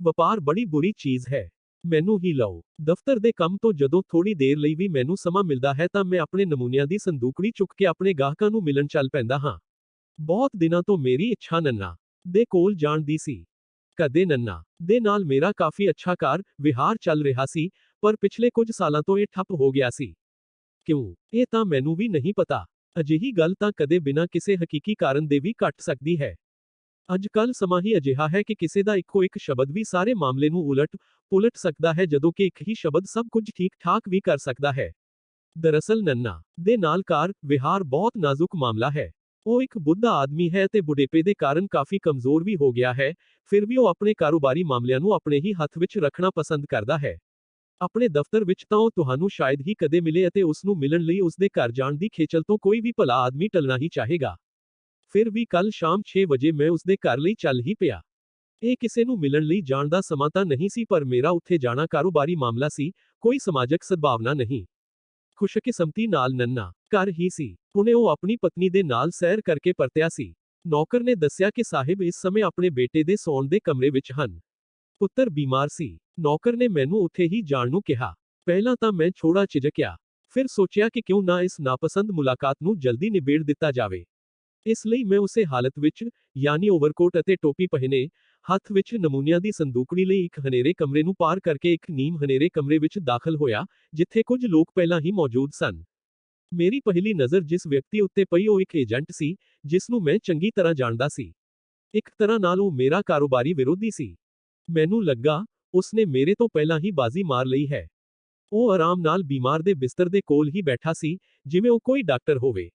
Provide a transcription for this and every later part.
ਵਪਾਰ ਬੜੀ ਬੁਰੀ ਚੀਜ਼ ਹੈ। ਮੈਨੂੰ ਹੀ ਲਓ। ਦਫ਼ਤਰ ਦੇ ਕੰਮ ਤੋਂ ਜਦੋਂ ਥੋੜੀ ਦੇਰ ਲਈ ਵੀ ਮੈਨੂੰ ਸਮਾਂ ਮਿਲਦਾ ਹੈ ਤਾਂ ਮੈਂ ਆਪਣੇ ਨਮੂਨਿਆਂ ਦੀ ਸੰਦੂਕੜੀ ਚੁੱਕ ਕੇ ਆਪਣੇ ਗਾਹਕਾਂ ਨੂੰ ਮਿਲਣ ਚੱਲ ਪੈਂਦਾ ਹਾਂ। ਬਹੁਤ ਦਿਨਾਂ ਤੋਂ ਮੇਰੀ ਇੱਛਾ ਨੰਨਾ ਦੇ ਕੋਲ ਜਾਣ ਦੀ ਸੀ। ਕਦੇ ਨੰਨਾ ਦੇ ਨਾਲ ਮੇਰਾ ਕਾਫੀ ਅੱਛਾ ਵਿਹਾਰ ਚੱਲ ਰਿਹਾ ਸੀ, ਪਰ ਪਿਛਲੇ ਕੁਝ ਸਾਲਾਂ ਤੋਂ ਇਹ ਠੱਪ ਹੋ ਗਿਆ ਸੀ। ਕਿਉਂ? ਇਹ ਤਾਂ ਮੈਨੂੰ ਵੀ ਨਹੀਂ ਪਤਾ। ਅਜਿਹੀ ਗੱਲ ਤਾਂ ਕਦੇ ਬਿਨਾਂ ਕਿਸੇ ਹਕੀਕੀ ਕਾਰਨ ਦੇ ਵੀ ਘਟ ਸਕਦੀ ਹੈ। ਅੱਜ ਕੱਲ੍ਹ ਸਮਾਂ ਹੀ ਅਜਿਹਾ ਹੈ ਕਿ ਕਿਸੇ ਦਾ ਇੱਕੋ ਇੱਕ ਸ਼ਬਦ ਵੀ ਸਾਰੇ ਮਾਮਲੇ ਨੂੰ ਪੁਲਟ ਸਕਦਾ ਹੈ, ਜਦੋਂ ਕਿ ਇੱਕ ਹੀ ਸ਼ਬਦ ਸਭ ਕੁਝ ਠੀਕ ਠਾਕ ਵੀ ਕਰ ਸਕਦਾ ਹੈ। ਦਰਅਸਲ ਨੰਨਾ ਦੇ ਨਾਲ ਵਿਹਾਰ ਬਹੁਤ ਨਾਜ਼ੁਕ ਮਾਮਲਾ ਹੈ। ਉਹ ਇੱਕ ਬੁੱਢਾ ਆਦਮੀ ਹੈ ਅਤੇ ਬੁਢੇਪੇ ਦੇ ਕਾਰਨ ਕਾਫੀ ਕਮਜ਼ੋਰ ਵੀ ਹੋ ਗਿਆ ਹੈ, ਫਿਰ ਵੀ ਉਹ ਆਪਣੇ ਕਾਰੋਬਾਰੀ ਮਾਮਲਿਆਂ ਨੂੰ ਆਪਣੇ ਹੀ ਹੱਥ ਵਿੱਚ ਰੱਖਣਾ ਪਸੰਦ ਕਰਦਾ ਹੈ। ਆਪਣੇ ਦਫ਼ਤਰ ਵਿੱਚ ਤਾਂ ਉਹ ਤੁਹਾਨੂੰ ਸ਼ਾਇਦ ਹੀ ਕਦੇ ਮਿਲੇ ਅਤੇ ਉਸ ਨੂੰ ਮਿਲਣ ਲਈ ਉਸ ਦੇ ਘਰ ਜਾਣ ਦੀ ਖੇਚਲ ਤੋਂ ਕੋਈ ਵੀ ਭਲਾ ਆਦਮੀ ਟਲਣਾ ਹੀ ਚਾਹੇਗਾ। ਫਿਰ ਵੀ ਕੱਲ ਸ਼ਾਮ 6 ਵਜੇ ਮੈਂ ਉਸ ਦੇ ਘਰ ਲਈ ਚੱਲ ਹੀ ਪਿਆ। ਇਹ ਕਿਸੇ ਨੂੰ ਮਿਲਣ ਲਈ ਜਾਣ ਦਾ ਸਮਾਂ ਤਾਂ ਨਹੀਂ ਸੀ, ਪਰ ਮੇਰਾ ਉੱਥੇ ਜਾਣਾ ਕਾਰੋਬਾਰੀ ਮਾਮਲਾ ਸੀ, ਕੋਈ ਸਮਾਜਕ ਸਦਭਾਵਨਾ ਨਹੀਂ। ਖੁਸ਼ਕਿਸਮਤੀ ਨਾਲ ਨੰਨਾ ਘਰ ਹੀ ਸੀ। ਹੁਣੇ ਉਹ ਆਪਣੀ ਪਤਨੀ ਦੇ ਨਾਲ ਸੈਰ ਕਰਕੇ ਪਰਤਿਆ ਸੀ। ਨੌਕਰ ਨੇ ਦੱਸਿਆ ਕਿ ਸਾਹਿਬ ਇਸ ਸਮੇਂ ਆਪਣੇ ਬੇਟੇ ਦੇ ਸੌਣ ਦੇ ਕਮਰੇ ਵਿੱਚ ਹਨ। ਪੁੱਤਰ ਬਿਮਾਰ ਸੀ। ਨੌਕਰ ਨੇ ਮੈਨੂੰ ਉੱਥੇ ਹੀ ਜਾਣ ਨੂੰ ਕਿਹਾ। ਪਹਿਲਾਂ ਤਾਂ ਮੈਂ ਥੋੜਾ ਝਿਜਕਿਆ, ਫਿਰ ਸੋਚਿਆ ਕਿ ਕਿਉਂ ਨਾ ਇਸ ਨਾਪਸੰਦ ਮੁਲਾਕਾਤ ਨੂੰ ਜਲਦੀ ਨਿਬੇੜ ਦਿੱਤਾ ਜਾਵੇ। ਇਸ ਲਈ ਮੈਂ ਉਸੇ ਹਾਲਤ ਵਿੱਚ, ਯਾਨੀ ਓਵਰਕੋਟ ਅਤੇ ਟੋਪੀ ਪਹਿਨੇ, ਹੱਥ ਵਿੱਚ ਨਮੂਨਿਆਂ ਦੀ ਸੰਦੂਕੜੀ ਲਈ ਇੱਕ ਹਨੇਰੇ ਕਮਰੇ ਨੂੰ ਪਾਰ ਕਰਕੇ ਇੱਕ ਨੀਮ ਹਨੇਰੇ ਕਮਰੇ ਵਿੱਚ ਦਾਖਲ ਹੋਇਆ, ਜਿੱਥੇ ਕੁਝ ਲੋਕ ਪਹਿਲਾਂ ਹੀ ਮੌਜੂਦ ਸਨ। ਮੇਰੀ ਪਹਿਲੀ ਨਜ਼ਰ ਜਿਸ ਵਿਅਕਤੀ ਉੱਤੇ ਪਈ ਉਹ ਇੱਕ ਏਜੰਟ ਸੀ, ਜਿਸ ਨੂੰ ਮੈਂ ਚੰਗੀ ਤਰ੍ਹਾਂ ਜਾਣਦਾ ਸੀ। ਇੱਕ ਤਰ੍ਹਾਂ ਨਾਲ ਉਹ ਮੇਰਾ ਕਾਰੋਬਾਰੀ ਵਿਰੋਧੀ ਸੀ। ਮੈਨੂੰ ਲੱਗਾ, ਉਸਨੇ ਮੇਰੇ ਤੋਂ ਪਹਿਲਾਂ ਹੀ ਬਾਜ਼ੀ ਮਾਰ ਲਈ ਹੈ। ਉਹ ਆਰਾਮ ਨਾਲ ਬਿਮਾਰ ਦੇ ਬਿਸਤਰ ਦੇ ਕੋਲ ਹੀ ਬੈਠਾ ਸੀ, ਜਿਵੇਂ ਉਹ ਕੋਈ ਡਾਕਟਰ ਹੋਵੇ।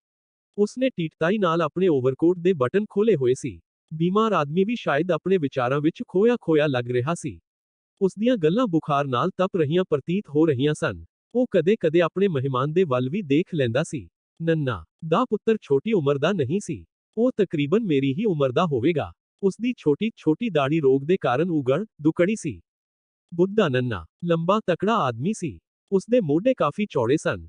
ਉਸਨੇ ਢੀਠਤਾਈ ਨਾਲ ਆਪਣੇ ਓਵਰਕੋਟ ਦੇ ਬਟਨ ਖੋਲੇ ਹੋਏ ਸੀ। ਬਿਮਾਰ ਆਦਮੀ ਵੀ ਸ਼ਾਇਦ ਆਪਣੇ ਵਿਚਾਰਾਂ ਵਿੱਚ ਖੋਇਆ ਲੱਗ ਰਿਹਾ ਸੀ। ਉਸਦੀਆਂ ਗੱਲਾਂ ਬੁਖਾਰ ਨਾਲ ਤਪ ਰਹੀਆਂ ਪ੍ਰਤੀਤ ਹੋ ਰਹੀਆਂ ਸਨ। ਉਹ ਕਦੇ-ਕਦੇ ਆਪਣੇ ਮਹਿਮਾਨ ਦੇ ਵੱਲ ਵੀ ਦੇਖ ਲੈਂਦਾ ਸੀ। ਨੰਨਾ ਦਾ ਪੁੱਤਰ ਛੋਟੀ ਉਮਰ ਦਾ ਨਹੀਂ ਸੀ। ਉਹ ਤਕਰੀਬਨ ਮੇਰੀ ਹੀ ਉਮਰ ਦਾ ਹੋਵੇਗਾ। ਉਸਦੀ ਛੋਟੀ ਦਾੜੀ ਰੋਗ ਦੇ ਕਾਰਨ ਦੁਕੜੀ ਸੀ। ਬੁੱਢਾ ਨੰਨਾ ਲੰਬਾ ਤਕੜਾ ਆਦਮੀ ਸੀ। ਉਸਦੇ ਮੋਢੇ ਕਾਫੀ ਚੌੜੇ ਸਨ।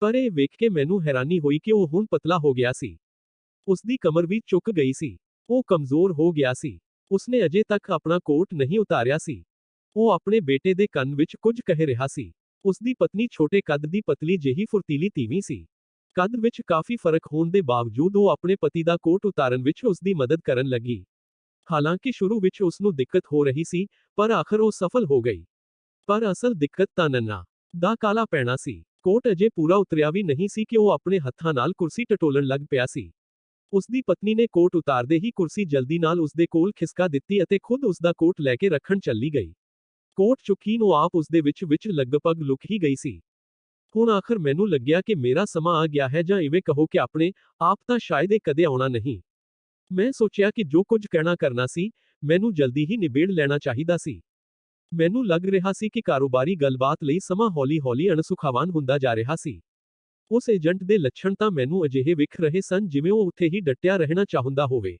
ਪਰ ਇਹ ਵੇਖ ਕੇ ਮੈਨੂੰ ਹੈਰਾਨੀ ਹੋਈ ਕਿ ਉਹ ਹੁਣ ਪਤਲਾ ਹੋ ਗਿਆ ਸੀ। ਉਸਦੀ ਕਮਰ ਵੀ ਝੁਕ ਗਈ ਸੀ। ਉਹ ਕਮਜ਼ੋਰ ਹੋ ਗਿਆ ਸੀ। ਉਸਨੇ ਅਜੇ ਤੱਕ ਆਪਣਾ ਕੋਟ ਨਹੀਂ ਉਤਾਰਿਆ ਸੀ। ਉਹ ਆਪਣੇ ਬੇਟੇ ਦੇ ਕੰਨ ਵਿੱਚ ਕੁਝ ਕਹਿ ਰਿਹਾ ਸੀ। ਉਸਦੀ ਪਤਨੀ ਛੋਟੇ ਕੱਦ ਦੀ ਪਤਲੀ ਜਿਹੀ ਫੁਰਤੀਲੀ ਤੀਵੀਂ ਸੀ। ਕੱਦ ਵਿੱਚ ਕਾਫੀ ਫਰਕ ਹੋਣ ਦੇ ਬਾਵਜੂਦ ਉਹ ਆਪਣੇ ਪਤੀ ਦਾ ਕੋਟ ਉਤਾਰਨ ਵਿੱਚ ਉਸਦੀ ਮਦਦ ਕਰਨ ਲੱਗੀ। ਹਾਲਾਂਕਿ ਸ਼ੁਰੂ ਵਿੱਚ ਉਸ ਨੂੰ ਦਿੱਕਤ ਹੋ ਰਹੀ ਸੀ, ਪਰ ਆਖਰ ਉਹ ਸਫਲ ਹੋ ਗਈ। ਪਰ ਅਸਲ ਦਿੱਕਤ ਤਾਂ ਨੰਨਾ ਦਾ ਕਾਲਾ ਪੈਣਾ ਸੀ। ਕੋਟ ਅਜੇ ਪੂਰਾ ਉਤਰਿਆ ਵੀ ਨਹੀਂ ਸੀ ਕਿ ਉਹ ਆਪਣੇ ਹੱਥਾਂ ਨਾਲ ਕੁਰਸੀ ਟਟੋਲਣ ਲੱਗ ਪਿਆ ਸੀ। ਉਸਦੀ ਪਤਨੀ ਨੇ ਕੋਟ ਉਤਾਰਦੇ ਹੀ ਕੁਰਸੀ ਜਲਦੀ ਨਾਲ ਉਸਦੇ ਕੋਲ ਖਿਸਕਾ ਦਿੱਤੀ ਅਤੇ ਖੁਦ ਉਸਦਾ ਕੋਟ ਲੈ ਕੇ ਰੱਖਣ ਚੱਲੀ ਗਈ। ਕੋਟ ਚੁੱਕੀ ਨੂੰ ਆਪ ਉਸਦੇ ਵਿੱਚ ਲਗਭਗ ਲੁਕ ਹੀ ਗਈ ਸੀ। ਹੁਣ ਆਖਰ ਮੈਨੂੰ ਲੱਗਿਆ ਕਿ ਮੇਰਾ ਸਮਾਂ ਆ ਗਿਆ ਹੈ, ਜਾਂ ਇਵੇਂ ਕਹੋ ਕਿ ਆਪਣੇ ਆਪ ਤਾਂ ਸ਼ਾਇਦ ਇਹ ਕਦੇ ਆਉਣਾ ਨਹੀਂ। ਮੈਂ ਸੋਚਿਆ ਕਿ ਜੋ ਕੁਝ ਕਹਿਣਾ ਕਰਨਾ ਸੀ, ਮੈਨੂੰ ਜਲਦੀ ਹੀ ਨਿਬੇੜ ਲੈਣਾ ਚਾਹੀਦਾ ਸੀ। ਮੈਨੂੰ ਲੱਗ ਰਿਹਾ ਸੀ ਕਿ ਕਾਰੋਬਾਰੀ ਗੱਲਬਾਤ ਲਈ ਸਮਾਂ ਹੌਲੀ-ਹੌਲੀ ਅਣਸੁਖਾਵਾਨ ਹੁੰਦਾ ਜਾ ਰਿਹਾ ਸੀ। ਉਸ ਏਜੰਟ ਦੇ ਲੱਛਣ ਤਾਂ ਮੈਨੂੰ ਅਜਿਹੇ ਵਿਖ ਰਹੇ ਸਨ ਜਿਵੇਂ ਉਹ ਉੱਥੇ ਹੀ ਡਟਿਆ ਰਹਿਣਾ ਚਾਹੁੰਦਾ ਹੋਵੇ।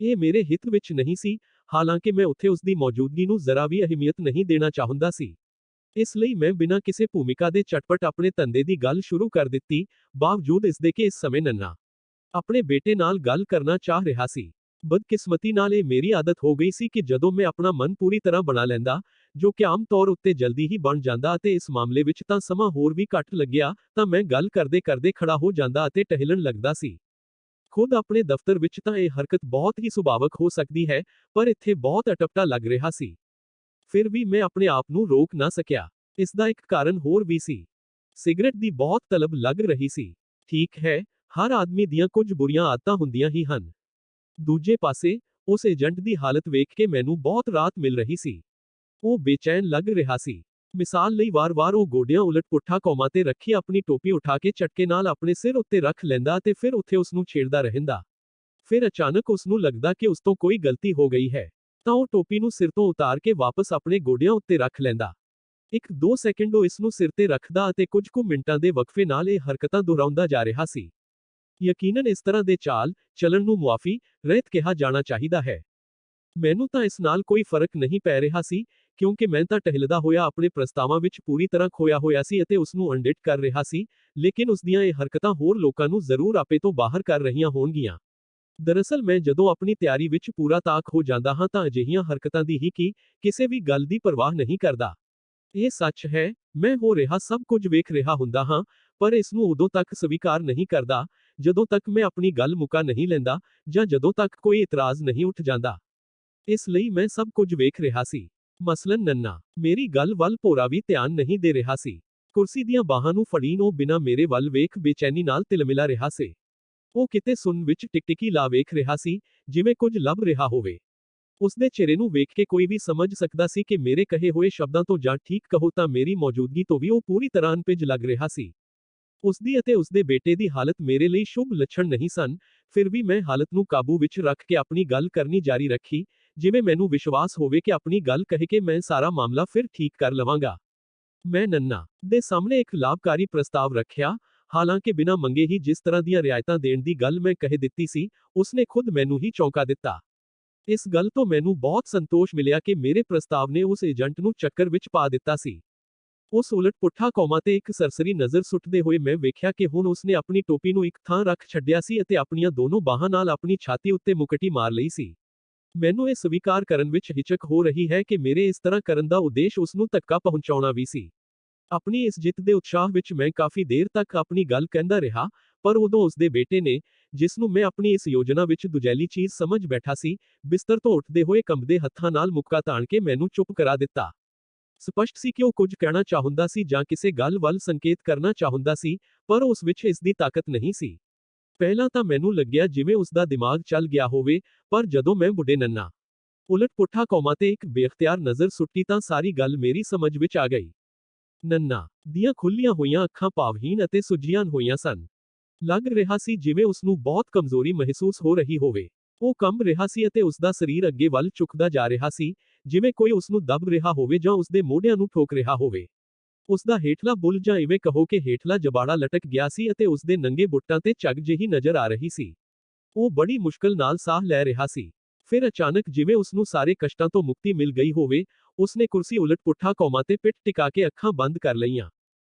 ਇਹ ਮੇਰੇ ਹਿੱਤ ਵਿੱਚ ਨਹੀਂ ਸੀ, ਹਾਲਾਂਕਿ ਮੈਂ ਉੱਥੇ ਉਸਦੀ ਮੌਜੂਦਗੀ ਨੂੰ ਜ਼ਰਾ ਵੀ ਅਹਿਮੀਅਤ ਨਹੀਂ ਦੇਣਾ ਚਾਹੁੰਦਾ ਸੀ। ਇਸ ਲਈ ਮੈਂ ਬਿਨਾਂ ਕਿਸੇ ਭੂਮਿਕਾ ਦੇ ਝਟਪਟ ਆਪਣੇ ਧੰਦੇ ਦੀ ਗੱਲ ਸ਼ੁਰੂ ਕਰ ਦਿੱਤੀ, ਬਾਵਜੂਦ ਇਸਦੇ ਕਿ ਇਸ ਸਮੇਂ ਨੰਨਾ ਆਪਣੇ ਬੇਟੇ ਨਾਲ ਗੱਲ ਕਰਨਾ ਚਾਹ ਰਿਹਾ ਸੀ। ਬਦਕਿਸਮਤੀ ਨਾਲ ਇਹ ਮੇਰੀ ਆਦਤ ਹੋ ਗਈ ਸੀ ਕਿ ਜਦੋਂ ਮੈਂ ਆਪਣਾ ਮਨ ਪੂਰੀ ਤਰ੍ਹਾਂ ਬਣਾ ਲੈਂਦਾ, ਜੋ ਕਿ ਆਮ ਤੌਰ ਉੱਤੇ ਜਲਦੀ ਹੀ ਬਣ ਜਾਂਦਾ ਅਤੇ ਇਸ ਮਾਮਲੇ ਵਿੱਚ ਤਾਂ ਸਮਾਂ ਹੋਰ ਵੀ ਘੱਟ ਲੱਗਿਆ, ਤਾਂ ਮੈਂ ਗੱਲ ਕਰਦੇ ਖੜਾ ਹੋ ਜਾਂਦਾ ਅਤੇ ਟਹਿਲਣ ਲੱਗਦਾ ਸੀ। ਖੁਦ ਆਪਣੇ ਦਫ਼ਤਰ ਵਿੱਚ ਤਾਂ ਇਹ ਹਰਕਤ ਬਹੁਤ ਹੀ ਸੁਭਾਵਕ ਹੋ ਸਕਦੀ ਹੈ, ਪਰ ਇੱਥੇ ਬਹੁਤ ਅਟਪਟਾ ਲੱਗ ਰਿਹਾ ਸੀ। ਫਿਰ ਵੀ ਮੈਂ ਆਪਣੇ ਆਪ ਨੂੰ ਰੋਕ ਨਾ ਸਕਿਆ। ਇਸ ਦਾ ਇੱਕ ਕਾਰਨ ਹੋਰ ਵੀ ਸੀ। ਸਿਗਰਟ ਦੀ ਬਹੁਤ ਤਲਬ ਲੱਗ ਰਹੀ ਸੀ। ਠੀਕ ਹੈ, ਹਰ ਆਦਮੀ ਦੀਆਂ ਕੁਝ ਬੁਰੀਆਂ ਆਦਤਾਂ ਹੁੰਦੀਆਂ ਹੀ ਹਨ। ਦੂਜੇ ਪਾਸੇ, ਉਸ ਏਜੰਟ ਦੀ ਹਾਲਤ ਵੇਖ ਕੇ ਮੈਨੂੰ ਬਹੁਤ ਰਾਹਤ ਮਿਲ ਰਹੀ ਸੀ। ਉਹ ਬੇਚੈਨ ਲੱਗ ਰਿਹਾ ਸੀ। ਮਿਸਾਲ ਲਈ ਵਾਰ-ਵਾਰ ਉਹ ਗੋਡਿਆਂ ਉਲਟ ਪੁੱਠਾ ਕੌਮਾਂ ਤੇ ਰੱਖੀ ਆਪਣੀ ਟੋਪੀ ਉਠਾ ਕੇ ਝਟਕੇ ਨਾਲ ਆਪਣੇ ਸਿਰ ਉੱਤੇ ਰੱਖ ਲੈਂਦਾ ਅਤੇ ਫਿਰ ਉੱਥੇ ਉਸ ਨੂੰ ਛੇੜਦਾ ਰਹਿੰਦਾ। ਫਿਰ ਅਚਾਨਕ ਉਸ ਨੂੰ ਲੱਗਦਾ ਕਿ ਉਸ ਤੋਂ ਕੋਈ ਗਲਤੀ ਹੋ ਗਈ ਹੈ, ਤਾਂ ਉਹ ਟੋਪੀ ਨੂੰ ਸਿਰ ਤੋਂ ਉਤਾਰ ਕੇ ਵਾਪਸ ਆਪਣੇ ਗੋਡਿਆਂ ਉੱਤੇ ਰੱਖ ਲੈਂਦਾ। 1-2 ਸੈਕਿੰਡ ਉਹ ਇਸ ਨੂੰ ਸਿਰ ਤੇ ਰੱਖਦਾ ਅਤੇ ਕੁਝ ਕੁ ਮਿੰਟਾਂ ਦੇ ਵਕਫੇ ਨਾਲ ਇਹ ਹਰਕਤਾਂ ਦੁਹਰਾਉਂਦਾ ਜਾ ਰਿਹਾ ਸੀ। ਯਕੀਨਨ ਇਸ ਤਰ੍ਹਾਂ ਦੇ ਚੱਲਣ ਨੂੰ ਮੁਆਫੀ ਰਹਿਤ ਕਿਹਾ ਜਾਣਾ ਚਾਹੀਦਾ ਹੈ। ਮੈਨੂੰ ਤਾਂ ਇਸ ਨਾਲ ਕੋਈ ਫਰਕ ਨਹੀਂ ਪੈ ਰਿਹਾ ਸੀ, ਕਿਉਂਕਿ ਮੈਂ ਤਾਂ ਟਹਿਲਦਾ ਹੋਇਆ ਆਪਣੇ ਪ੍ਰਸਤਾਵਾਂ ਵਿੱਚ ਪੂਰੀ ਤਰ੍ਹਾਂ ਖੋਇਆ ਹੋਇਆ ਸੀ ਅਤੇ ਉਸ ਨੂੰ ਅਣਡਿੱਠ ਕਰ ਰਿਹਾ ਸੀ, ਲੇਕਿਨ ਉਸ ਦੀਆਂ ਇਹ ਹਰਕਤਾਂ ਹੋਰ ਲੋਕਾਂ ਨੂੰ ਜ਼ਰੂਰ ਆਪੇ ਤੋਂ ਬਾਹਰ ਕਰ ਰਹੀਆਂ ਹੋਣਗੀਆਂ। ਦਰਅਸਲ ਮੈਂ ਜਦੋਂ ਆਪਣੀ ਤਿਆਰੀ ਵਿੱਚ ਪੂਰਾ ਤਾਕ ਹੋ ਜਾਂਦਾ ਹਾਂ ਤਾਂ ਅਜਿਹੀਆਂ ਹਰਕਤਾਂ ਦੀ ਹੀ ਕਿਸੇ ਵੀ ਗੱਲ ਦੀ ਪਰਵਾਹ ਨਹੀਂ ਕਰਦਾ। ਇਹ ਸੱਚ ਹੈ, ਮੈਂ ਹੋ ਰਿਹਾ ਸਭ ਕੁਝ ਵੇਖ ਰਿਹਾ ਹੁੰਦਾ ਹਾਂ, ਪਰ ਇਸ ਨੂੰ ਉਦੋਂ ਤੱਕ ਸਵੀਕਾਰ ਨਹੀਂ ਕਰਦਾ, ਜਦੋਂ ਤੱਕ ਮੈਂ ਆਪਣੀ ਗੱਲ ਮੁਕਾ ਨਹੀਂ ਲੈਂਦਾ, ਜਾਂ ਜਦੋਂ ਤੱਕ ਕੋਈ ਇਤਰਾਜ਼ ਨਹੀਂ ਉੱਠ ਜਾਂਦਾ। ਇਸ ਲਈ ਮੈਂ ਸਭ ਕੁਝ ਵੇਖ ਰਿਹਾ ਸੀ। ਮਸਲਨ ਨੰਨਾ, ਮੇਰੀ ਗੱਲ ਵੱਲ ਭੋਰਾ ਵੀ ਧਿਆਨ ਨਹੀਂ ਦੇ ਰਿਹਾ ਸੀ। ਕੁਰਸੀ ਦੀਆਂ ਬਾਹਾਂ ਨੂੰ ਫੜੀਨ ਉਹ ਬਿਨਾਂ ਮੇਰੇ ਵੱਲ ਵੇਖ ਬੇਚੈਨੀ ਨਾਲ ਤਿਲਮਿਲਾ ਰਿਹਾ ਸੀ। ਉਹ ਕਿਤੇ ਸੁਣਨ ਵਿੱਚ ਟਿਕਟਿਕੀ ਲਾ ਵੇਖ ਰਿਹਾ ਸੀ, ਜਿਵੇਂ ਕੁਝ ਲੱਭ ਰਿਹਾ ਹੋਵੇ। ਉਸਦੇ ਚਿਹਰੇ ਨੂੰ ਵੇਖ ਕੇ ਕੋਈ ਵੀ ਸਮਝ ਸਕਦਾ ਸੀ ਕਿ ਮੇਰੇ ਕਹੇ ਹੋਏ ਸ਼ਬਦਾਂ ਤੋਂ ਜਾਂ ਠੀਕ ਕਹੋ ਤਾਂ ਮੇਰੀ ਮੌਜੂਦਗੀ ਤੋਂ ਵੀ ਉਹ ਪੂਰੀ ਤਰ੍ਹਾਂ ਅਨਪਿੱਜ ਲੱਗ ਰਿਹਾ ਸੀ। ਉਸਦੀ ਅਤੇ ਉਸਦੇ ਬੇਟੇ ਦੀ ਹਾਲਤ ਮੇਰੇ ਲਈ ਸ਼ੁਭ ਲੱਛਣ ਨਹੀਂ ਸਨ, ਫਿਰ ਵੀ ਮੈਂ ਹਾਲਤ ਨੂੰ ਕਾਬੂ ਵਿੱਚ ਰੱਖ ਕੇ ਆਪਣੀ ਗੱਲ ਕਰਨੀ ਜਾਰੀ ਰੱਖੀ, ਜਿਵੇਂ ਮੈਨੂੰ ਵਿਸ਼ਵਾਸ ਹੋਵੇ ਕਿ ਆਪਣੀ ਗੱਲ ਕਹਿ ਕੇ ਮੈਂ ਸਾਰਾ ਮਾਮਲਾ ਫਿਰ ਠੀਕ ਕਰ ਲਵਾਂਗਾ। ਮੈਂ ਨੰਨਾ ਦੇ ਸਾਹਮਣੇ ਇੱਕ ਲਾਭਕਾਰੀ ਪ੍ਰਸਤਾਵ ਰੱਖਿਆ, ਹਾਲਾਂਕਿ ਬਿਨਾਂ ਮੰਗੇ ਹੀ ਜਿਸ ਤਰ੍ਹਾਂ ਦੀਆਂ ਰਿਆਇਤਾਂ ਦੇਣ ਦੀ ਗੱਲ ਮੈਂ ਕਹਿ ਦਿੱਤੀ ਸੀ, ਉਸਨੇ ਖੁਦ ਮੈਨੂੰ ਹੀ ਚੌਂਕਾ ਦਿੱਤਾ। ਇਸ ਗੱਲ ਤੋਂ ਮੈਨੂੰ ਬਹੁਤ ਸੰਤੋਸ਼ ਮਿਲਿਆ ਕਿ ਮੇਰੇ ਪ੍ਰਸਤਾਵ ਨੇ ਉਸ ਏਜੰਟ ਨੂੰ ਚੱਕਰ ਵਿੱਚ ਪਾ ਦਿੱਤਾ ਸੀ। ਉਸ ਉਲਟ ਪੁੱਠਾ ਕੌਮਾਂ ਤੇ ਇੱਕ ਸਰਸਰੀ ਨਜ਼ਰ ਸੁੱਟਦੇ ਹੋਏ ਮੈਂ ਵੇਖਿਆ ਕਿ ਹੁਣ ਉਸਨੇ ਆਪਣੀ ਟੋਪੀ ਨੂੰ ਇੱਕ ਥਾਂ ਰੱਖ ਛੱਡਿਆ ਸੀ ਅਤੇ ਆਪਣੀਆਂ ਦੋਨੋਂ ਬਾਹਾਂ ਨਾਲ ਆਪਣੀ ਛਾਤੀ ਉੱਤੇ ਮੁਕਟੀ ਮਾਰ ਲਈ ਸੀ। ਮੈਨੂੰ ਇਹ ਸਵੀਕਾਰ ਕਰਨ ਵਿੱਚ ਹਿਚਕ ਹੋ ਰਹੀ ਹੈ ਕਿ ਮੇਰੇ ਇਸ ਤਰ੍ਹਾਂ ਕਰਨ ਦਾ ਉਦੇਸ਼ ਉਸਨੂੰ ਧੱਕਾ ਪਹੁੰਚਾਉਣਾ ਵੀ ਸੀ। ਆਪਣੀ ਇਸ ਜਿੱਤ ਦੇ ਉਤਸ਼ਾਹ ਵਿੱਚ ਮੈਂ ਕਾਫੀ ਦੇਰ ਤੱਕ ਆਪਣੀ ਗੱਲ ਕਹਿੰਦਾ ਰਿਹਾ, ਪਰ ਉਦੋਂ ਉਸਦੇ ਬੇਟੇ ਨੇ, ਜਿਸ ਨੂੰ ਮੈਂ ਆਪਣੀ ਇਸ ਯੋਜਨਾ ਵਿੱਚ ਦੁਜੈਲੀ ਚੀਜ਼ ਸਮਝ ਬੈਠਾ ਸੀ, ਬਿਸਤਰ ਤੋਂ ਉੱਠਦੇ ਹੋਏ ਕੰਬਦੇ ਹੱਥਾਂ ਨਾਲ ਮੁੱਕਾ ਤਾਣ ਕੇ ਮੈਨੂੰ ਚੁੱਪ ਕਰਾ ਦਿੱਤਾ। ਸਪਸ਼ਟ ਸੀ ਕਿ ਉਹ ਕੁਝ ਕਹਿਣਾ ਚਾਹੁੰਦਾ ਸੀ ਜਾਂ ਕਿਸੇ ਗੱਲ ਵੱਲ ਸੰਕੇਤ ਕਰਨਾ ਚਾਹੁੰਦਾ ਸੀ, ਪਰ ਉਸ ਵਿੱਚ ਇਸ ਦੀ ਤਾਕਤ ਨਹੀਂ ਸੀ। ਪਹਿਲਾਂ ਤਾਂ ਮੈਨੂੰ ਲੱਗਿਆ ਜਿਵੇਂ ਉਸਦਾ ਦਿਮਾਗ ਚੱਲ ਗਿਆ ਹੋਵੇ, ਪਰ ਜਦੋਂ ਮੈਂ ਬੁੱਢੇ ਨੰਨਾ ਉਲਟ ਪੁੱਠਾ ਕੌਮਾਂ ਤੇ ਇੱਕ ਬੇਖਤਿਆਰ ਨਜ਼ਰ ਸੁੱਟੀ ਤਾਂ ਸਾਰੀ ਗੱਲ ਮੇਰੀ ਸਮਝ ਵਿੱਚ ਆ ਗਈ। ਨੰਨਾ ਦੀਆਂ ਖੁੱਲੀਆਂ ਹੋਈਆਂ ਅੱਖਾਂ ਭਾਵਹੀਣ ਅਤੇ ਸੁੱਜੀਆਂ ਹੋਈਆਂ ਸਨ। ਲੱਗ ਰਿਹਾ ਸੀ ਜਿਵੇਂ ਉਸਨੂੰ ਬਹੁਤ ਕਮਜ਼ੋਰੀ ਮਹਿਸੂਸ ਹੋ ਰਹੀ ਹੋਵੇ। ਉਹ ਕੰਬ ਰਿਹਾ ਸੀ ਅਤੇ ਉਸਦਾ ਸਰੀਰ ਅੱਗੇ ਵੱਲ ਝੁਕਦਾ ਜਾ ਰਿਹਾ ਸੀ, ਜਿਵੇਂ ਕੋਈ ਉਸਨੂੰ ਦੱਬ ਰਿਹਾ ਹੋਵੇ ਜਾਂ ਉਸਦੇ ਮੋਢਿਆਂ ਨੂੰ ਠੋਕ ਰਿਹਾ ਹੋਵੇ। ਉਸਦਾ ਹੇਠਲਾ ਬੁੱਲ ਜਾਂ ਇਵੇਂ ਕਹੋ ਕਿ ਹੇਠਲਾ ਜਬਾੜਾ ਲਟਕ ਗਿਆ ਸੀ ਅਤੇ ਉਸਦੇ ਨੰਗੇ ਬੁੱਟਾਂ ਤੇ ਝੱਗ ਜਿਹੀ ਨਜ਼ਰ ਆ ਰਹੀ ਸੀ। ਉਹ ਬੜੀ ਮੁਸ਼ਕਲ ਨਾਲ ਸਾਹ ਲੈ ਰਿਹਾ ਸੀ। ਫਿਰ ਅਚਾਨਕ ਜਿਵੇਂ ਉਸਨੂੰ ਸਾਰੇ ਕਸ਼ਟਾਂ ਤੋਂ ਮੁਕਤੀ ਮਿਲ ਗਈ ਹੋਵੇ, ਉਸਨੇ ਕੁਰਸੀ ਉਲਟ ਪੁੱਠਾ ਕੌਮਾਂ ਤੇ ਪਿੱਠ ਟਿਕਾ ਕੇ ਅੱਖਾਂ ਬੰਦ ਕਰ ਲਈਆਂ।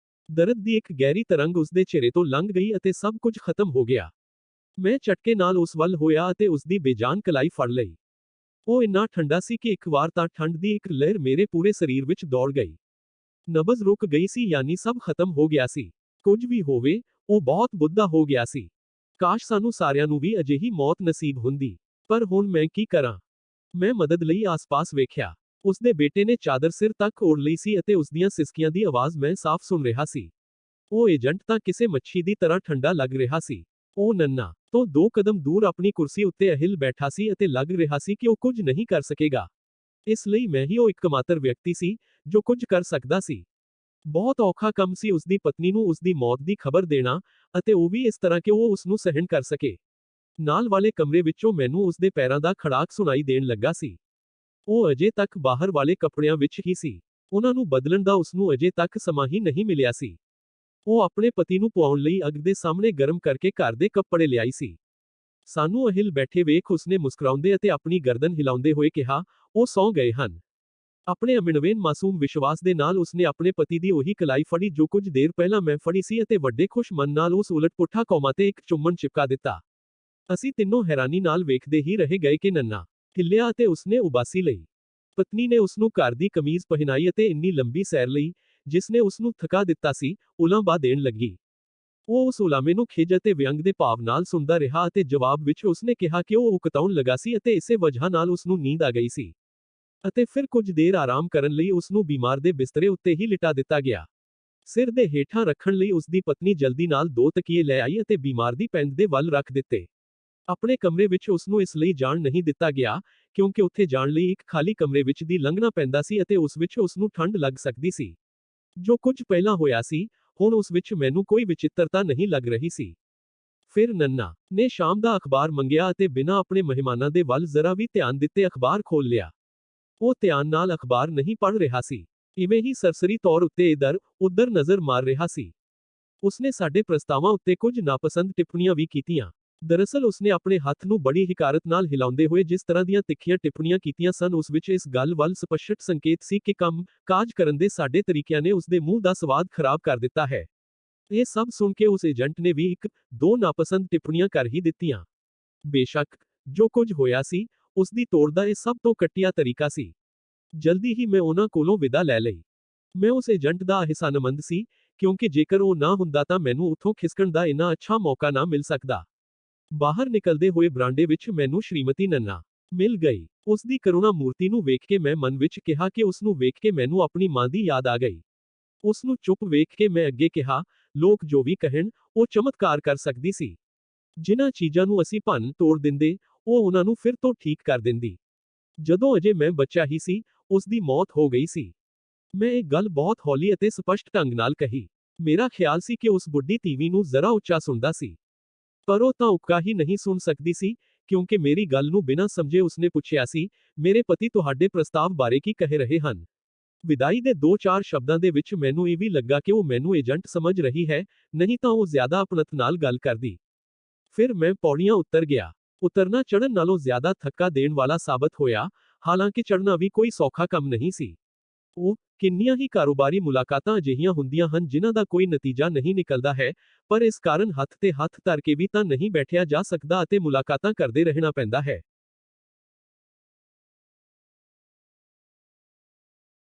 ਦਰਦ ਦੀ ਇੱਕ ਗਹਿਰੀ ਤਰੰਗ ਉਸਦੇ ਚਿਹਰੇ ਤੋਂ ਲੰਘ ਗਈ ਅਤੇ ਸਭ ਕੁਝ ਖਤਮ ਹੋ ਗਿਆ। ਮੈਂ ਝਟਕੇ ਨਾਲ ਉਸ ਵੱਲ ਹੋਇਆ ਅਤੇ ਉਸਦੀ ਬੇਜਾਨ ਕਲਾਈ ਫੜ ਲਈ। ਉਹ ਇੰਨਾ ਠੰਡਾ ਸੀ ਕਿ ਇੱਕ ਵਾਰ ਤਾਂ ਠੰਡ ਦੀ ਇੱਕ ਲਹਿਰ ਮੇਰੇ ਪੂਰੇ ਸਰੀਰ ਵਿੱਚ ਦੌੜ ਗਈ। ਨਬਜ਼ ਰੁਕ ਗਈ ਸੀ, ਯਾਨੀ ਸਭ ਖਤਮ ਹੋ ਗਿਆ ਸੀ। ਕੁਝ ਵੀ ਹੋਵੇ, ਉਹ ਬਹੁਤ ਬੁੱਢਾ ਹੋ ਗਿਆ ਸੀ। ਕਾਸ਼ ਸਾਨੂੰ ਸਾਰਿਆਂ ਨੂੰ ਵੀ ਅਜਿਹੀ ਮੌਤ ਨਸੀਬ ਹੁੰਦੀ। ਪਰ ਹੁਣ ਮੈਂ ਕੀ ਕਰਾਂ? ਮੈਂ ਮਦਦ ਲਈ ਆਸ-ਪਾਸ ਵੇਖਿਆ। ਉਸਦੇ ਬੇਟੇ ਨੇ ਚਾਦਰ ਸਿਰ ਤੱਕ ਓੜ ਲਈ ਸੀ ਅਤੇ ਉਸਦੀਆਂ ਸਿਸਕੀਆਂ ਦੀ ਆਵਾਜ਼ ਮੈਂ ਸਾਫ਼ ਸੁਣ ਰਿਹਾ ਸੀ। ਉਹ ਏਜੰਟ ਤਾਂ ਕਿਸੇ ਮੱਛੀ ਦੀ ਤਰ੍ਹਾਂ ਠੰਡਾ ਲੱਗ ਰਿਹਾ ਸੀ। ਉਹ ਨੰਨਾ ਤੋਂ 2 ਕਦਮ ਦੂਰ ਆਪਣੀ ਕੁਰਸੀ ਉੱਤੇ ਅਹਿਲ ਬੈਠਾ ਸੀ ਅਤੇ ਲੱਗ ਰਿਹਾ ਸੀ ਕਿ ਉਹ ਕੁਝ ਨਹੀਂ ਕਰ ਸਕੇਗਾ। ਇਸ ਲਈ ਮੈਂ ਹੀ ਉਹ ਇੱਕਮਾਤਰ ਵਿਅਕਤੀ ਸੀ, ਜੋ ਕੁਝ ਕਰ ਸਕਦਾ ਸੀ। ਬਹੁਤ ਔਖਾ ਕੰਮ ਸੀ ਉਸਦੀ ਪਤਨੀ ਨੂੰ ਉਸਦੀ ਮੌਤ ਦੀ ਖਬਰ ਦੇਣਾ, ਅਤੇ ਉਹ ਵੀ ਇਸ ਤਰ੍ਹਾਂ ਕਿ ਉਹ ਉਸਨੂੰ ਸਹਿਣ ਕਰ ਸਕੇ। ਨਾਲ ਵਾਲੇ ਕਮਰੇ ਵਿੱਚੋਂ ਮੈਨੂੰ ਉਸਦੇ ਪੈਰਾਂ ਦਾ ਖੜਾਕ ਸੁਣਾਈ ਦੇਣ ਲੱਗਾ ਸੀ। ਉਹ ਅਜੇ ਤੱਕ ਬਾਹਰ ਵਾਲੇ ਕੱਪੜਿਆਂ ਵਿੱਚ ਹੀ ਸੀ। ਉਹਨਾਂ ਨੂੰ ਬਦਲਣ ਦਾ ਉਸਨੂੰ ਅਜੇ ਤੱਕ ਸਮਾਂ ਹੀ ਨਹੀਂ ਮਿਲਿਆ ਸੀ। ਉਹ ਆਪਣੇ ਪਤੀ ਨੂੰ ਪੁਆਉਣ ਲਈ ਅੱਗ ਦੇ ਸਾਹਮਣੇ ਗਰਮ ਕਰਕੇ ਘਰ ਦੇ ਕੱਪੜੇ ਲਿਆਈ ਸੀ। ਸਾਨੂੰ ਅਹਿਲ ਬੈਠੇ ਵੇਖ ਉਸਨੇ ਮੁਸਕਰਾਉਂਦੇ ਅਤੇ ਆਪਣੀ ਗਰਦਨ ਹਿਲਾਉਂਦੇ ਹੋਏ ਕਿਹਾ, ਉਹ ਸੌਂ ਗਏ ਹਨ। ਆਪਣੇ ਅਮਿਣਵੇਨ ਮਾਸੂਮ ਵਿਸ਼ਵਾਸ ਦੇ ਨਾਲ ਉਸਨੇ ਆਪਣੇ ਪਤੀ ਦੀ ਉਹੀ ਕਲਾਈ ਫੜੀ ਜੋ ਕੁਝ ਦੇਰ ਪਹਿਲਾਂ ਮੈਂ ਫੜੀ ਸੀ ਅਤੇ ਵੱਡੇ ਖੁਸ਼ ਮਨ ਨਾਲ ਉਸ ਉਲਟ ਪੁੱਠਾ ਕੌਮਾਂ ਤੇ ਇੱਕ ਚੁੰਮਣ ਚਿਪਕਾ ਦਿੱਤਾ। ਅਸੀਂ ਤਿੰਨੋਂ ਹੈਰਾਨੀ ਨਾਲ ਵੇਖਦੇ ਹੀ ਰਹਿ ਗਏ ਕਿ ਨੰਨਾ ਹਿੱਲਿਆ ਅਤੇ ਉਸਨੇ ਉਬਾਸੀ ਲਈ। ਪਤਨੀ ਨੇ ਉਸਨੂੰ ਘਰ ਦੀ ਕਮੀਜ਼ ਪਹਿਨਾਈ ਅਤੇ ਇੰਨੀ ਲੰਬੀ ਸੈਰ ਲਈ, ਜਿਸਨੇ ਉਸਨੂੰ ਥਕਾ ਦਿੱਤਾ ਸੀ, ਉਲਾਂਭਾ ਦੇਣ ਲੱਗੀ। ਉਹ ਉਸ ਉਲਾਮੇ ਨੂੰ ਖਿਝ ਅਤੇ ਵਿਅੰਗ ਦੇ ਭਾਵ ਨਾਲ ਸੁਣਦਾ ਰਿਹਾ ਅਤੇ ਜਵਾਬ ਵਿੱਚ ਉਸਨੇ ਕਿਹਾ ਕਿ ਉਹ ਉਕਤਾਉਣ ਲੱਗਾ ਸੀ ਅਤੇ ਇਸੇ ਵਜ੍ਹਾ ਨਾਲ ਉਸਨੂੰ ਨੀਂਦ ਆ ਗਈ ਸੀ। ਅਤੇ ਫਿਰ ਕੁਝ ਦੇਰ ਆਰਾਮ ਕਰਨ ਲਈ ਉਸਨੂੰ ਬਿਮਾਰ ਦੇ ਬਿਸਤਰੇ ਉੱਤੇ ਹੀ ਲਿਟਾ ਦਿੱਤਾ ਗਿਆ। ਸਿਰ ਦੇ ਹੇਠਾਂ ਰੱਖਣ ਲਈ ਉਸਦੀ ਪਤਨੀ ਜਲਦੀ ਨਾਲ 2 ਤਕੀਏ ਲੈ ਆਈ ਅਤੇ ਬਿਮਾਰ ਦੀ ਪੈਂਦ ਦੇ ਵੱਲ ਰੱਖ ਦਿੱਤੇ। ਆਪਣੇ ਕਮਰੇ ਵਿੱਚ ਉਸਨੂੰ ਇਸ ਲਈ ਜਾਣ ਨਹੀਂ ਦਿੱਤਾ ਗਿਆ, ਕਿਉਂਕਿ ਉੱਥੇ ਜਾਣ ਲਈ ਇੱਕ ਖਾਲੀ ਕਮਰੇ ਵਿੱਚ ਦੀ ਲੰਘਣਾ ਪੈਂਦਾ ਸੀ ਅਤੇ ਉਸ ਵਿੱਚ ਉਸਨੂੰ ਠੰਡ ਲੱਗ ਸਕਦੀ ਸੀ। ਜੋ ਕੁਝ ਪਹਿਲਾਂ ਹੋਇਆ ਸੀ, ਹੁਣ ਉਸ ਵਿੱਚ ਮੈਨੂੰ ਕੋਈ ਵਿਚਿੱਤਰਤਾ ਨਹੀਂ ਲੱਗ ਰਹੀ ਸੀ। ਫਿਰ ਨੰਨਾ ਨੇ ਸ਼ਾਮ ਦਾ ਅਖਬਾਰ ਮੰਗਿਆ ਅਤੇ ਬਿਨਾਂ ਆਪਣੇ ਮਹਿਮਾਨਾਂ ਦੇ ਵੱਲ ਜ਼ਰਾ ਵੀ ਧਿਆਨ ਦਿੱਤੇ ਅਖਬਾਰ ਖੋਲ੍ਹ ਲਿਆ। ਉਹ ਧਿਆਨ ਨਾਲ ਅਖਬਾਰ ਨਹੀਂ ਪੜ੍ਹ ਰਿਹਾ ਸੀ, ਇਵੇਂ ਹੀ ਸਰਸਰੀ ਤੌਰ ਉੱਤੇ ਇੱਧਰ-ਉੱਧਰ ਨਜ਼ਰ ਮਾਰ ਰਿਹਾ ਸੀ। ਉਸਨੇ ਸਾਡੇ ਪ੍ਰਸਤਾਵਾਂ ਉੱਤੇ ਕੁਝ ਨਾਪਸੰਦ ਟਿੱਪਣੀਆਂ ਵੀ ਕੀਤੀਆਂ। ਦਰਅਸਲ ਉਸਨੇ ਆਪਣੇ ਹੱਥ ਨੂੰ ਬੜੀ ਹਿਕਾਰਤ ਨਾਲ ਹਿਲਾਉਂਦੇ ਹੋਏ ਜਿਸ ਤਰ੍ਹਾਂ ਦੀਆਂ ਤਿੱਖੀਆਂ ਟਿੱਪਣੀਆਂ ਕੀਤੀਆਂ ਸਨ, ਉਸ ਵਿੱਚ ਇਸ ਗੱਲ ਵੱਲ ਸਪਸ਼ਟ ਸੰਕੇਤ ਸੀ ਕਿ ਕੰਮ-ਕਾਜ ਕਰਨ ਦੇ ਸਾਡੇ ਤਰੀਕਿਆਂ ਨੇ ਉਸਦੇ ਮੂੰਹ ਦਾ ਸਵਾਦ ਖਰਾਬ ਕਰ ਦਿੱਤਾ ਹੈ। ਇਹ ਸਭ ਸੁਣ ਕੇ ਉਸ ਏਜੰਟ ਨੇ ਵੀ 1-2 ਨਾਪਸੰਦ ਟਿੱਪਣੀਆਂ ਕਰ ਹੀ ਦਿੱਤੀਆਂ। ਬੇਸ਼ੱਕ, ਜੋ ਕੁਝ ਹੋਇਆ ਸੀ, ਉਸ ਦੀ ਤੋੜ ਦਾ ਇਹ ਸਭ ਤੋਂ ਘਟੀਆ ਤਰੀਕਾ ਸੀ। ਜਲਦੀ ਹੀ ਮੈਂ ਉਹਨਾਂ ਕੋਲੋਂ ਵਿਦਾ ਲੈ ਲਈ। ਮੈਂ ਉਸ ਏਜੰਟ ਦਾ ਅਹਿਸਾਨਮੰਦ ਸੀ, ਕਿਉਂਕਿ ਜੇਕਰ ਉਹ ਨਾ ਹੁੰਦਾ ਤਾਂ ਮੈਨੂੰ ਉੱਥੋਂ ਖਿਸਕਣ ਦਾ ਇੰਨਾ ਅੱਛਾ ਮੌਕਾ ਨਾ ਮਿਲ ਸਕਦਾ। ਬਾਹਰ ਨਿਕਲਦੇ ਹੋਏ ਬਰਾਂਡੇ ਵਿੱਚ ਮੈਨੂੰ ਸ਼੍ਰੀਮਤੀ ਨੰਨਾ ਮਿਲ ਗਈ। ਉਸ ਦੀ ਕਰੁਣਾ ਮੂਰਤੀ ਨੂੰ ਵੇਖ ਕੇ ਮੈਂ ਮਨ ਵਿੱਚ ਕਿਹਾ ਕਿ ਉਸ ਨੂੰ ਵੇਖ ਕੇ ਮੈਨੂੰ ਆਪਣੀ ਮਾਂ ਦੀ ਯਾਦ ਆ ਗਈ। ਉਸ ਨੂੰ ਚੁੱਪ ਵੇਖ ਕੇ ਮੈਂ ਅੱਗੇ ਕਿਹਾ, ਲੋਕ ਜੋ ਵੀ ਕਹਿਣ, ਉਹ ਚਮਤਕਾਰ ਕਰ ਸਕਦੀ ਸੀ। ਜਿਨ੍ਹਾਂ ਚੀਜ਼ਾਂ ਨੂੰ ਅਸੀਂ ਭੰਨ ਤੋੜ ਦਿੰਦੇ, ਉਹ ਉਹਨਾਂ ਨੂੰ ਫਿਰ ਤੋਂ ਠੀਕ ਕਰ ਦਿੰਦੀ। ਜਦੋਂ ਅਜੇ ਮੈਂ ਬੱਚਾ ਹੀ ਸੀ, ਉਸ ਦੀ ਮੌਤ ਹੋ ਗਈ ਸੀ। ਮੈਂ ਇਹ ਗੱਲ ਬਹੁਤ ਹੌਲੀ ਅਤੇ ਸਪਸ਼ਟ ਢੰਗ ਨਾਲ ਕਹੀ। ਮੇਰਾ ਖਿਆਲ ਸੀ ਕਿ ਉਸ ਬੁੱਢੀ ਤੀਵੀਂ ਨੂੰ ਜ਼ਰਾ ਉੱਚਾ ਸੁਣਦਾ ਸੀ। ਪਰ ਉਹ ਤਾਂ ਉੱਕਾ ਹੀ ਨਹੀਂ ਸੁਣ ਸਕਦੀ ਸੀ, ਕਿਉਂਕਿ ਮੇਰੀ ਗੱਲ ਨੂੰ ਬਿਨਾਂ ਸਮਝੇ ਉਸਨੇ ਪੁੱਛਿਆ ਸੀ, ਮੇਰੇ ਪਤੀ ਤੁਹਾਡੇ ਪ੍ਰਸਤਾਵ ਬਾਰੇ ਕੀ ਕਹਿ ਰਹੇ ਹਨ? ਵਿਦਾਈ ਦੇ 2-4 ਸ਼ਬਦਾਂ ਦੇ ਵਿੱਚ ਮੈਨੂੰ ਇਹ ਵੀ ਲੱਗਾ ਕਿ ਉਹ ਮੈਨੂੰ ਏਜੰਟ ਸਮਝ ਰਹੀ ਹੈ, ਨਹੀਂ ਤਾਂ ਉਹ ਜ਼ਿਆਦਾ ਆਪਣਤ ਨਾਲ ਗੱਲ ਕਰਦੀ। ਫਿਰ ਮੈਂ ਪੌੜੀਆਂ ਉੱਤਰ ਗਿਆ। ਉਤਰਨਾ ਚੜ੍ਹਨ ਨਾਲੋਂ ਜ਼ਿਆਦਾ ਥੱਕਾ ਦੇਣ ਵਾਲਾ ਸਾਬਤ ਹੋਇਆ, ਹਾਲਾਂਕਿ ਚੜ੍ਹਨਾ ਵੀ ਕੋਈ ਸੌਖਾ ਕੰਮ ਨਹੀਂ ਸੀ। ਉਹ ਕਿੰਨੀਆਂ ਹੀ ਕਾਰੋਬਾਰੀ ਮੁਲਾਕਾਤਾਂ ਅਜਿਹੀਆਂ ਹੁੰਦੀਆਂ ਹਨ ਜਿਨ੍ਹਾਂ ਦਾ ਕੋਈ ਨਤੀਜਾ ਨਹੀਂ ਨਿਕਲਦਾ ਹੈ, ਪਰ ਇਸ ਕਾਰਨ ਹੱਥ ਤੇ ਹੱਥ ਧਰ ਕੇ ਵੀ ਤਾਂ ਨਹੀਂ ਬੈਠਿਆ ਜਾ ਸਕਦਾ ਅਤੇ ਮੁਲਾਕਾਤਾਂ ਕਰਦੇ ਰਹਿਣਾ ਪੈਂਦਾ ਹੈ।